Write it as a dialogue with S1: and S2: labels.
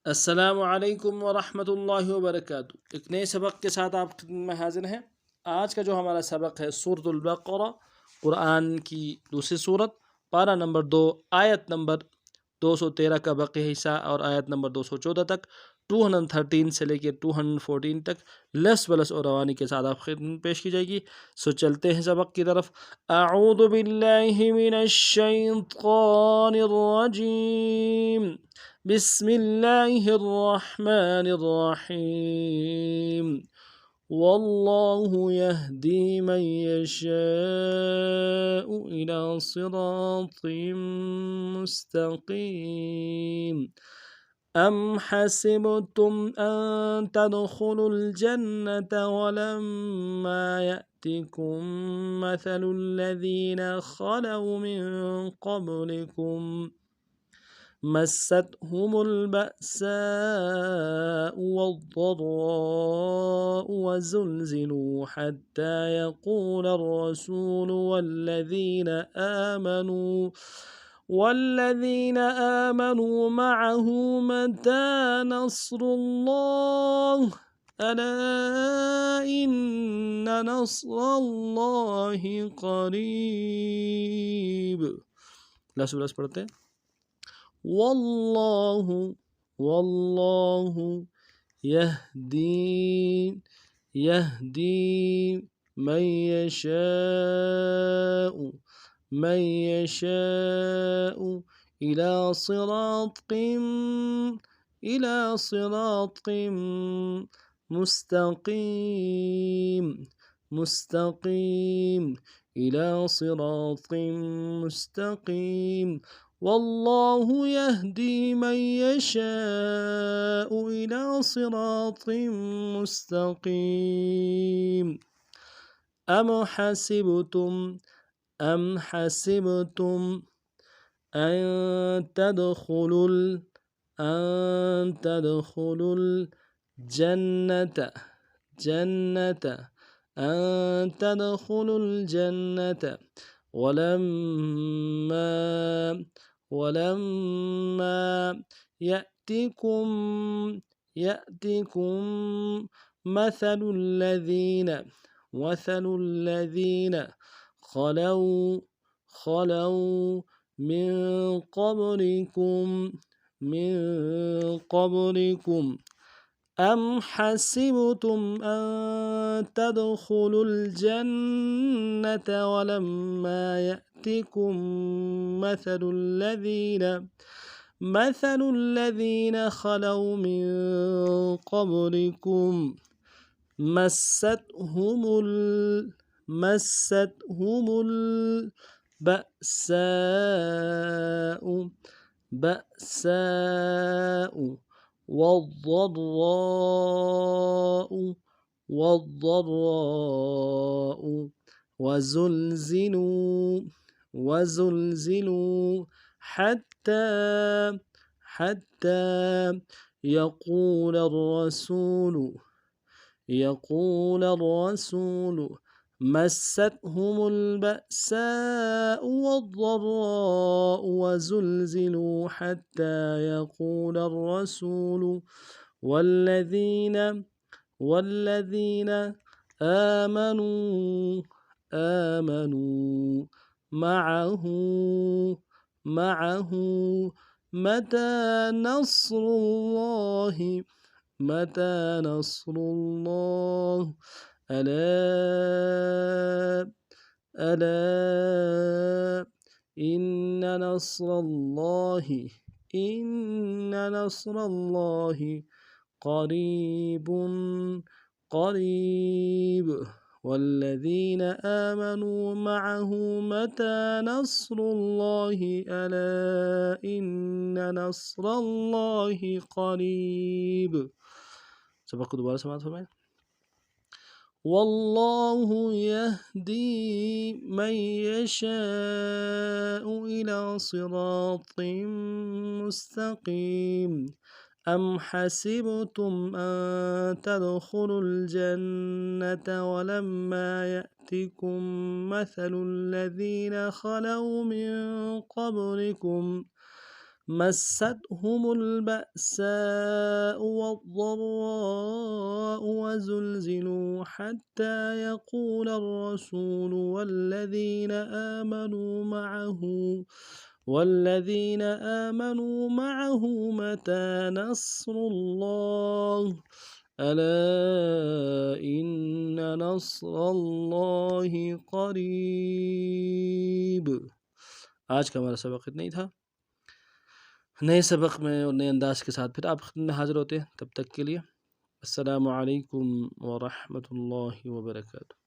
S1: अस्सलामु अलैकुम वरहमतुल्लाहि वबरकातुहू। एक नए सबक के साथ आप में हाजिर हैं। आज का जो हमारा सबक है सूरतुल बक़रा, कुरान की दूसरी सूरत, पारा नंबर 2, आयत नंबर 213 का बाकी हिस्सा और आयत नंबर 214 तक, 213 से लेकर 214 तक लफ्ज़ बलस और रवानी के साथ आप खिदमत पेश की जाएगी। सो चलते हैं सबक की तरफ। अऊज़ु बिल्लाहि मिनश शैतानिर रजीम, बिस्मिल्लाहिर रहमानिर रहीम। वल्लाहु यहदी मन यशाउ इला सिरातिम मुस्तकीम। अम हसिबतुम अन तदखुलुल जन्नता वलम्मा यअतिकुम मसलुल लज़ीना खलौ मिन क़ब्लिकुम मस्सतहुमुल बअसाउ वद्दर्राउ वज़ुलज़िलू हत्ता यक़ूलर रसूलु वल्लज़ीना आमनू मअहु मता नस्रुल्लाह अला इन्न नस्रल्लाहि क़रीब। लफ्ज़ पढ़ते हैं। वल्लाहु वल्लाहु यहदी मन यशाउ इला सिरातिम मुस्तकीम इला सिरातिम मुस्तकीम। वल्लाहु यहदी मन यशाउ इला सिरातिम मुस्तकीम। अम हसिबतुम अन तदखुलुल जन्नता वलम्मा यअतिकुम मसलुल लज़ीना खलौ मिन क़ब्लिकुम अम हसिबतुम अन तदखुलुल जन्नता वलम्मा यअतिकुम मसलुल लज़ीना खलौ मिन क़ब्लिकुम मस्सतहुमुल बअसाउ वद्दर्राउ वज़ुलज़िलू हत्ता يقول الرسول مستهم البأساء والضراء وزلزلوا حتى يقول الرسول والذين آمنوا معه متى نصر الله ألا إن نصر الله قريب والذين آمنوا معه متى نصر الله ألا إن نصر الله قريب। सबक को दोबारा समाप्त फरमाएं। वल्लाहु यहदी मन यशाउ इला सिरातिम मुस्तकीम। अम हसिबतुम अन तदखुलुल जन्नता वलम्मा यअतिकुम मसलुल लज़ीना खलौ मिन क़ब्लिकुम مستهم البأساء والضراء وزلزلوا حتى يقول الرسول والذين آمنوا معه متى نصر الله ألا إن نصر الله قरीब। आज का हमारा सबक इतना ही था। नए सबक में और नए अंदाज के साथ फिर आप में हाज़िर होते हैं। तब तक के लिए अस्सलामु अलैकुम व रहमतुल्लाहि व बरकातुहू।